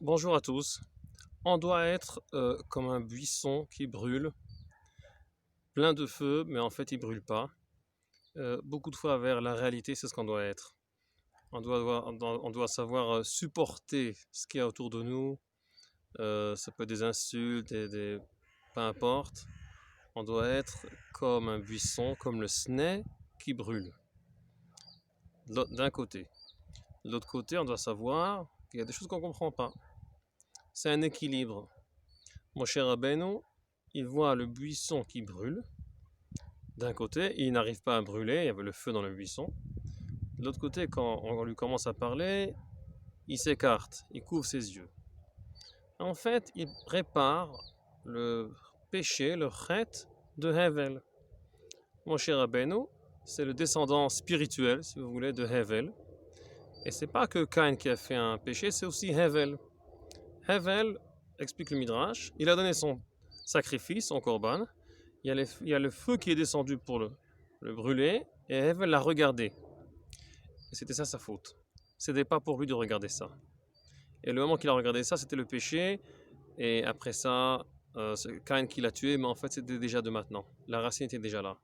Bonjour à tous. On doit être comme un buisson qui brûle, plein de feu, mais en fait il brûle pas. Beaucoup de fois vers la réalité, c'est ce qu'on doit être. On doit savoir supporter ce qu'il y a autour de nous. Ça peut être des insultes, peu importe. On doit être comme un buisson, comme le snet qui brûle, d'un côté. De l'autre côté, on doit savoir qu'il y a des choses qu'on ne comprend pas. C'est un équilibre. Mon cher Rabbeinu, il voit le buisson qui brûle. D'un côté, il n'arrive pas à brûler, il y avait le feu dans le buisson. De l'autre côté, quand on lui commence à parler, il s'écarte, il couvre ses yeux. En fait, il répare le péché, le chet de Hevel. Mon cher Rabbeinu, c'est le descendant spirituel, si vous voulez, de Hevel. Et c'est pas que Cain qui a fait un péché, c'est aussi Hevel. Hevel, explique le Midrash, il a donné son sacrifice, son korban. Il y a le feu qui est descendu pour le brûler, et Hevel l'a regardé. Et c'était ça sa faute. C'était pas pour lui de regarder ça. Et le moment qu'il a regardé ça, c'était le péché. Et après ça, c'est Caïn qui l'a tué, mais en fait, c'était déjà de maintenant. La racine était déjà là.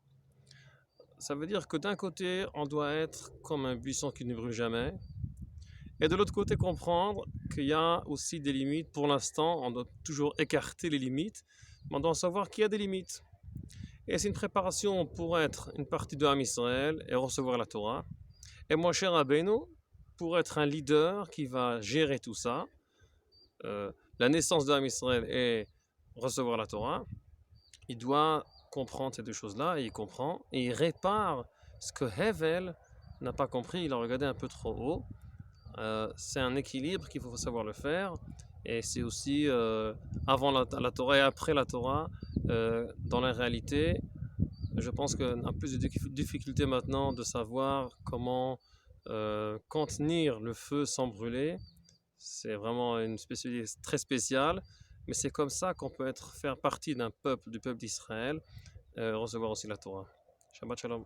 Ça veut dire que d'un côté, on doit être comme un buisson qui ne brûle jamais. Et de l'autre côté, comprendre qu'il y a aussi des limites. Pour l'instant, on doit toujours écarter les limites. Mais on doit savoir qu'il y a des limites. Et c'est une préparation pour être une partie de Ham Israël et recevoir la Torah. Et mon cher Rabbeinu, pour être un leader qui va gérer tout ça, la naissance de Ham Israël et recevoir la Torah, il doit comprendre ces deux choses-là, et il comprend, et il répare ce que Hevel n'a pas compris, il a regardé un peu trop haut. C'est un équilibre qu'il faut savoir le faire, et c'est aussi avant la Torah et après la Torah, dans la réalité. Je pense qu'on a plus de difficultés maintenant de savoir comment contenir le feu sans brûler. C'est vraiment une spécialité très spéciale, mais c'est comme ça qu'on peut faire partie d'un peuple, du peuple d'Israël, recevoir aussi la Torah. Shabbat Shalom.